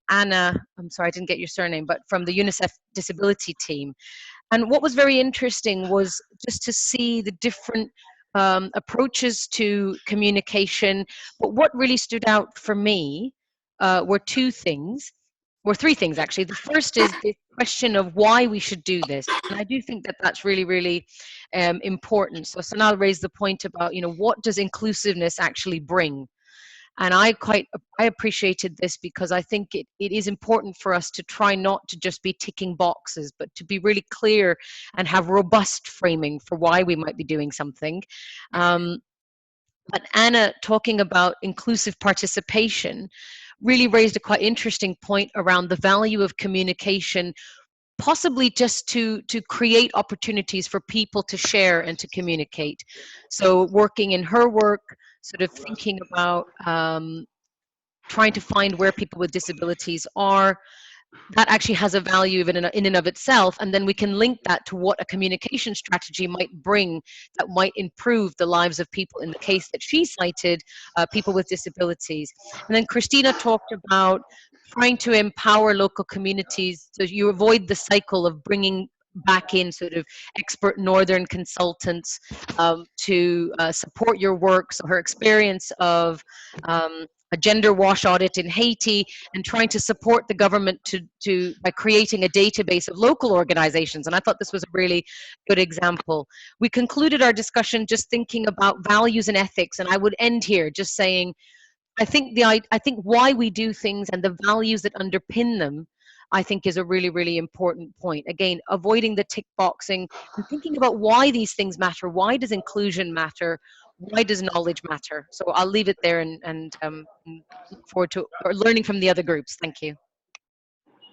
Anna, I'm sorry, I didn't get your surname, but from the UNICEF disability team. And what was very interesting was just to see the different approaches to communication. But what really stood out for me were three things actually. The first is the question of why we should do this, and I do think that that's really, really important. So Sonal raised the point about, what does inclusiveness actually bring? And I appreciated this because I think it is important for us to try not to just be ticking boxes, but to be really clear and have robust framing for why we might be doing something. But Anna, talking about inclusive participation, really raised a quite interesting point around the value of communication, possibly just to create opportunities for people to share and to communicate. So working in her work, sort of thinking about trying to find where people with disabilities are, that actually has a value in and of itself, and then we can link that to what a communication strategy might bring that might improve the lives of people, in the case that she cited, people with disabilities. And then Christina talked about trying to empower local communities so you avoid the cycle of bringing back in sort of expert northern consultants to support your work. So her experience of a gender wash audit in Haiti and trying to support the government by creating a database of local organizations. And I thought this was a really good example. We concluded our discussion just thinking about values and ethics, and I would end here just saying, I think why we do things and the values that underpin them, I think, is a really, really important point. Again, avoiding the tick boxing and thinking about why these things matter. Why does inclusion matter? Why does knowledge matter? So I'll leave it there and look forward to learning from the other groups. Thank you.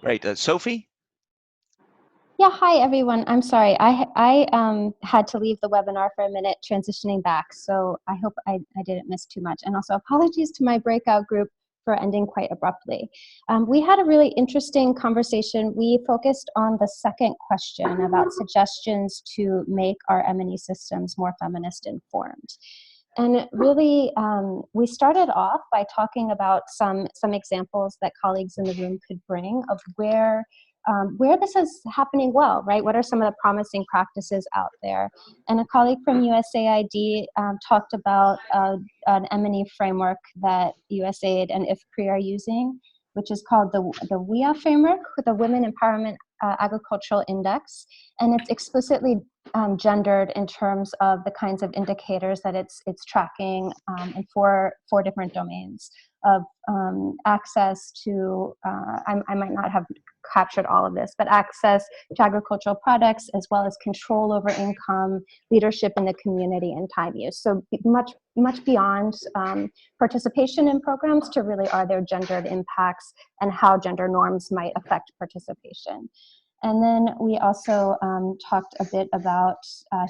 Great. Sophie? Yeah, hi everyone. I'm sorry. I had to leave the webinar for a minute transitioning back, so I hope I didn't miss too much. And also apologies to my breakout group for ending quite abruptly. We had a really interesting conversation. We focused on the second question about suggestions to make our M&E systems more feminist informed. And really, we started off by talking about some examples that colleagues in the room could bring of where this is happening well, right? What are some of the promising practices out there? And a colleague from USAID talked about an M&E framework that USAID and IFPRI are using, which is called the WIA framework, the Women Empowerment agricultural index, and it's explicitly gendered in terms of the kinds of indicators that it's tracking in four different domains of access to, I might not have captured all of this, but access to agricultural products, as well as control over income, leadership in the community, and time use. So much beyond participation in programs to really are there gendered impacts and how gender norms might affect participation. And then we also talked a bit about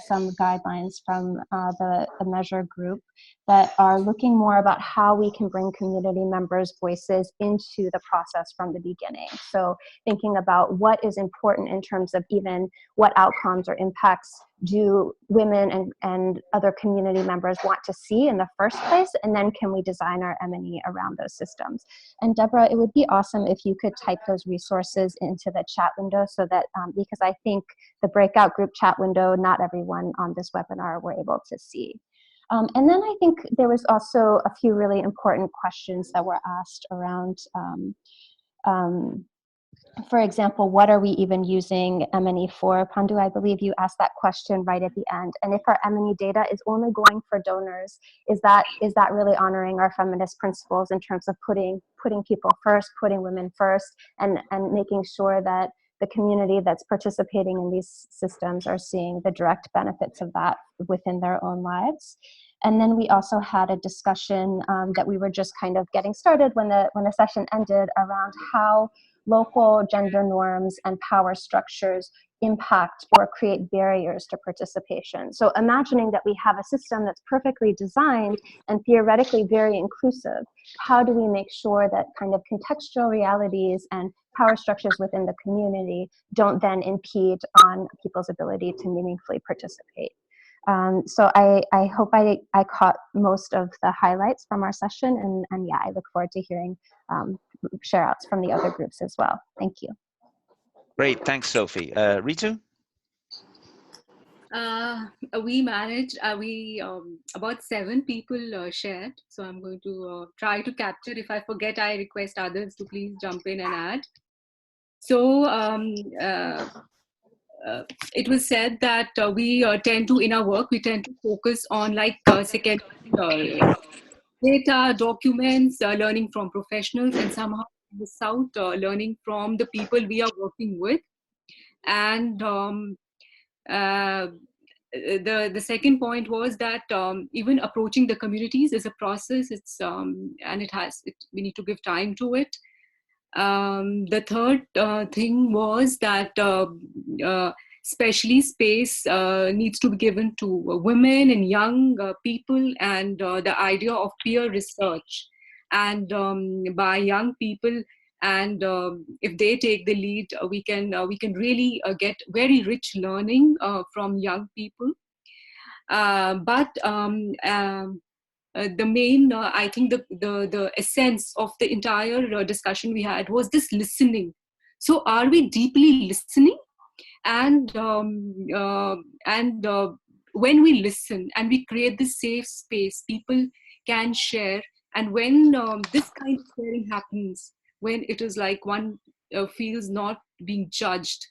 some guidelines from the measure group that are looking more about how we can bring community members' voices into the process from the beginning. So thinking about what is important in terms of even what outcomes or impacts do women and other community members want to see in the first place, and then can we design our M&E around those systems. And Deborah, it would be awesome if you could type those resources into the chat window so that, because I think the breakout group chat window, not everyone on this webinar were able to see. And then I think there was also a few really important questions that were asked around, for example, what are we even using M&E for? Pandu, I believe you asked that question right at the end. And if our M&E data is only going for donors, is that really honoring our feminist principles in terms of putting people first, putting women first, and making sure that the community that's participating in these systems are seeing the direct benefits of that within their own lives? And then we also had a discussion that we were just kind of getting started when the session ended around how local gender norms and power structures impact or create barriers to participation. So imagining that we have a system that's perfectly designed and theoretically very inclusive, how do we make sure that kind of contextual realities and power structures within the community don't then impede on people's ability to meaningfully participate? So I hope I caught most of the highlights from our session, and yeah, I look forward to hearing share outs from the other groups as well. Thank you. Great, thanks, Sophie. Ritu? We managed, about 7 people shared. So I'm going to try to capture. If I forget, I request others to please jump in and add. So it was said that we tend to, in our work, we tend to focus on like second data, documents, learning from professionals, and somehow miss out learning from the people we are working with. And the second point was that even approaching the communities is a process. It's and we need to give time to it. The third thing was that especially space needs to be given to women and young people, and the idea of peer research, and by young people, and if they take the lead, we can really get very rich learning from young people. But the main, I think the essence of the entire discussion we had was this listening. So are we deeply listening? And when we listen and we create this safe space, people can share. And when this kind of sharing happens, when it is like one feels not being judged,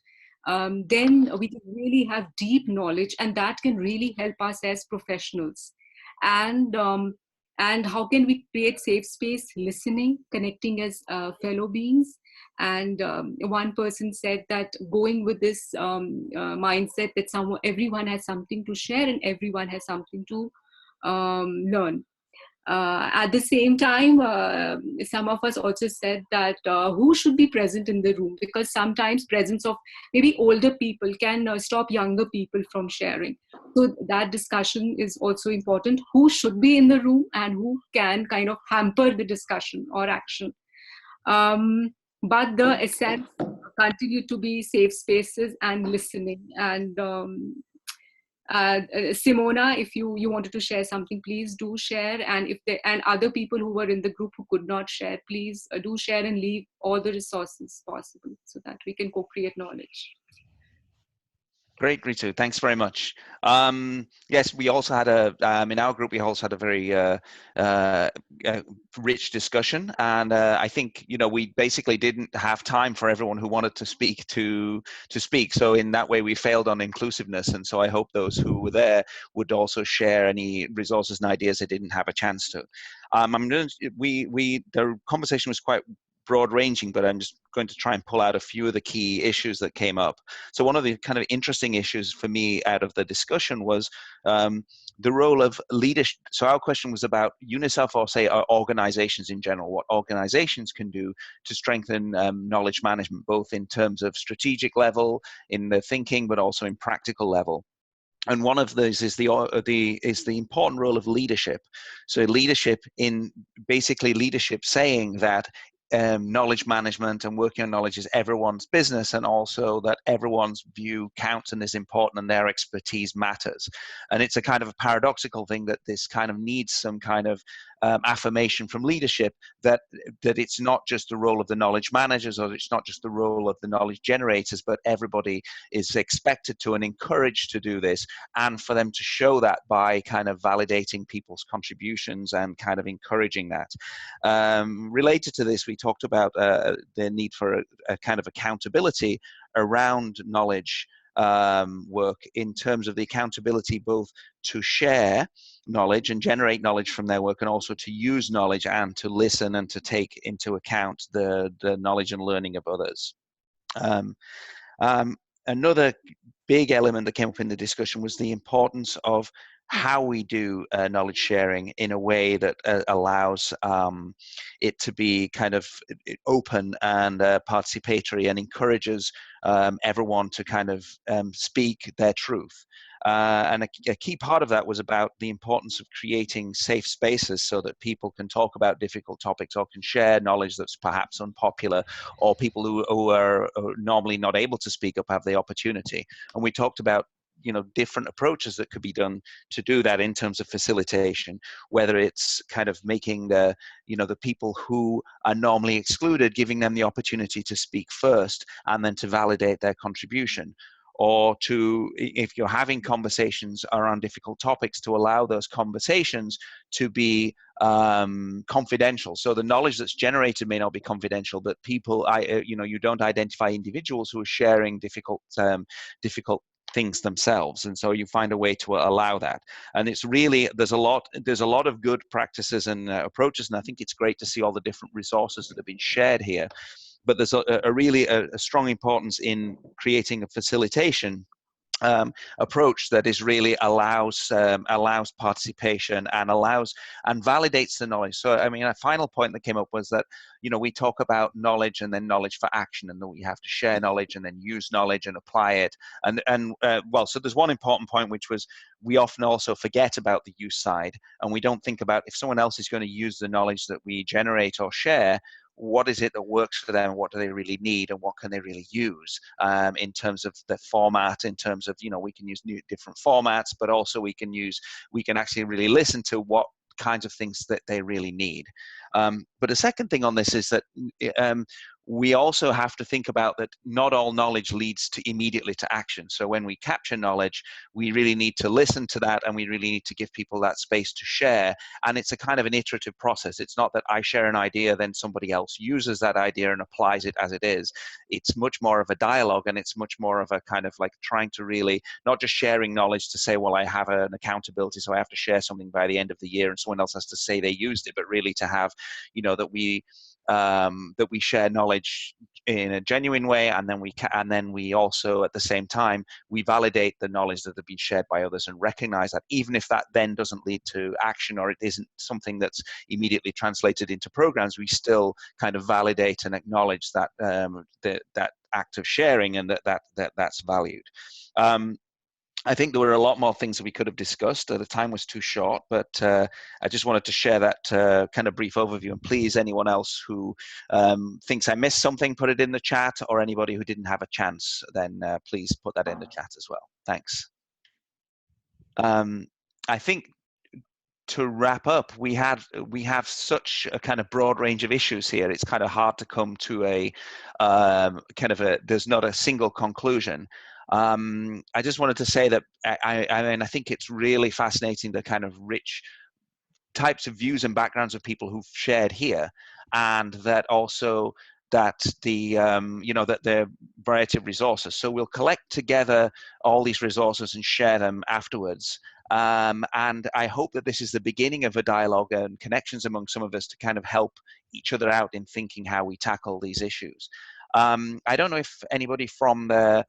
then we can really have deep knowledge, and that can really help us as professionals. And how can we create safe space? Listening, connecting as fellow beings. And one person said that going with this mindset that everyone has something to share and everyone has something to learn. At the same time, some of us also said that who should be present in the room, because sometimes presence of maybe older people can stop younger people from sharing. So that discussion is also important. Who should be in the room and who can kind of hamper the discussion or action. But the essence continue to be safe spaces and listening. And Simona, if you wanted to share something, please do share. And and other people who were in the group who could not share, please do share and leave all the resources possible so that we can co-create knowledge. Great, Ritu. Thanks very much. Yes, we also had in our group, we also had a very rich discussion. And I think, we basically didn't have time for everyone who wanted to speak to speak. So in that way, we failed on inclusiveness. And so I hope those who were there would also share any resources and ideas they didn't have a chance to. The conversation was quite broad-ranging, but I'm just going to try and pull out a few of the key issues that came up. So one of the kind of interesting issues for me out of the discussion was the role of leadership. So our question was about UNICEF, or say our organizations in general, what organizations can do to strengthen knowledge management, both in terms of strategic level, in the thinking, but also in practical level. And one of those is the important role of leadership. So leadership saying that knowledge management and working on knowledge is everyone's business, and also that everyone's view counts and is important and their expertise matters. And it's a kind of a paradoxical thing that this kind of needs some kind of affirmation from leadership that it's not just the role of the knowledge managers, or it's not just the role of the knowledge generators, but everybody is expected to and encouraged to do this, and for them to show that by kind of validating people's contributions and kind of encouraging that. Related to this, we talked about the need for a kind of accountability around knowledge work, in terms of the accountability both to share knowledge and generate knowledge from their work, and also to use knowledge and to listen and to take into account the knowledge and learning of others. Another big element that came up in the discussion was the importance of how we do knowledge sharing in a way that allows it to be kind of open and participatory, and encourages everyone to kind of speak their truth. And a key part of that was about the importance of creating safe spaces so that people can talk about difficult topics, or can share knowledge that's perhaps unpopular, or people who are normally not able to speak up have the opportunity. And we talked about different approaches that could be done to do that in terms of facilitation, whether it's kind of making the people who are normally excluded, giving them the opportunity to speak first and then to validate their contribution, or to, if you're having conversations around difficult topics, to allow those conversations to be confidential. So the knowledge that's generated may not be confidential, but people, you don't identify individuals who are sharing difficult things themselves, and so you find a way to allow that. And it's really, there's a lot of good practices and approaches, and I think it's great to see all the different resources that have been shared here. But there's a really strong importance in creating a facilitation approach that is really allows participation and validates the knowledge. So I mean, a final point that came up was that we talk about knowledge and then knowledge for action, and that we have to share knowledge and then use knowledge and apply it. So there's one important point, which was we often also forget about the use side, and we don't think about, if someone else is going to use the knowledge that we generate or share, what is it that works for them, what do they really need, and what can they really use in terms of the format, in terms of, we can use different formats, but also we can actually really listen to what kinds of things that they really need. But a second thing on this is that we also have to think about that not all knowledge leads immediately to action. So when we capture knowledge, we really need to listen to that, and we really need to give people that space to share. And it's a kind of an iterative process. It's not that I share an idea, then somebody else uses that idea and applies it as it is. It's much more of a dialogue, and it's much more of a kind of like trying to really, not just sharing knowledge to say, well, I have an accountability, so I have to share something by the end of the year, and someone else has to say they used it, but really to have, that we share knowledge in a genuine way, and then we also at the same time we validate the knowledge that have been shared by others, and recognize that even if that then doesn't lead to action, or it isn't something that's immediately translated into programs, we still kind of validate and acknowledge that that act of sharing, and that's valued. I think there were a lot more things that we could have discussed. The time was too short, but I just wanted to share that kind of brief overview. And please, anyone else who thinks I missed something, put it in the chat, or anybody who didn't have a chance, then please put that in the chat as well. Thanks. I think to wrap up, we have such a kind of broad range of issues here. It's kind of hard to come to a there's not a single conclusion. I just wanted to say that I think it's really fascinating, the kind of rich types of views and backgrounds of people who've shared here, and that also that that the variety of resources. So we'll collect together all these resources and share them afterwards. And I hope that this is the beginning of a dialogue and connections among some of us to kind of help each other out in thinking how we tackle these issues. I don't know if anybody from the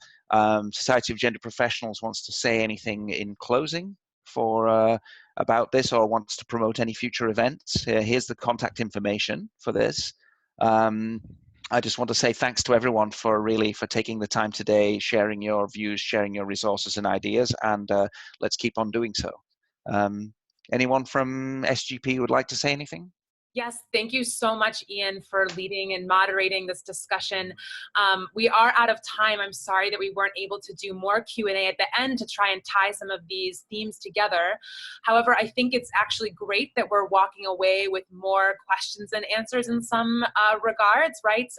Society of Gender Professionals wants to say anything in closing for about this, or wants to promote any future events. Here's the contact information for this. I just want to say thanks to everyone for taking the time today, sharing your views, sharing your resources and ideas, and let's keep on doing so. Anyone from SGP would like to say anything? Yes, thank you so much, Ian, for leading and moderating this discussion. We are out of time. I'm sorry that we weren't able to do more Q&A at the end to try and tie some of these themes together. However, I think it's actually great that we're walking away with more questions and answers in some regards, right?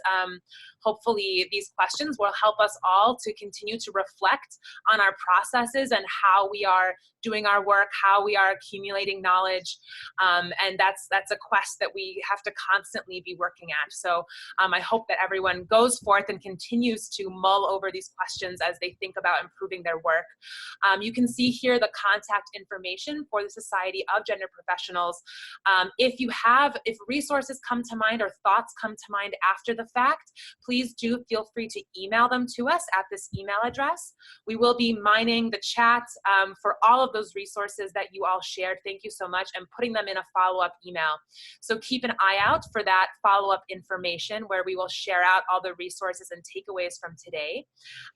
Hopefully these questions will help us all to continue to reflect on our processes and how we are doing our work, how we are accumulating knowledge, and that's a quest that we have to constantly be working at. So I hope that everyone goes forth and continues to mull over these questions as they think about improving their work. You can see here the contact information for the Society of Gender Professionals. If resources come to mind or thoughts come to mind after the fact, please do feel free to email them to us at this email address. We will be mining the chat for all of those resources that you all shared. Thank you so much, and putting them in a follow-up email. So keep an eye out for that follow-up information where we will share out all the resources and takeaways from today.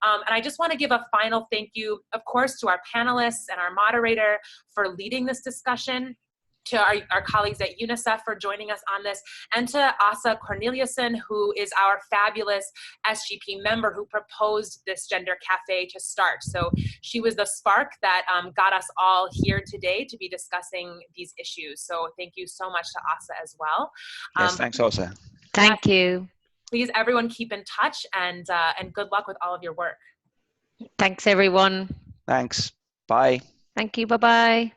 And I just want to give a final thank you, of course, to our panelists and our moderator for leading this discussion, to our colleagues at UNICEF for joining us on this, and to Asa Corneliuson, who is our fabulous SGP member who proposed this Gender Cafe to start. So she was the spark that got us all here today to be discussing these issues. So thank you so much to Asa as well. Yes, thanks, Asa. Thank you. Please, everyone, keep in touch, and good luck with all of your work. Thanks, everyone. Thanks. Bye. Thank you. Bye-bye.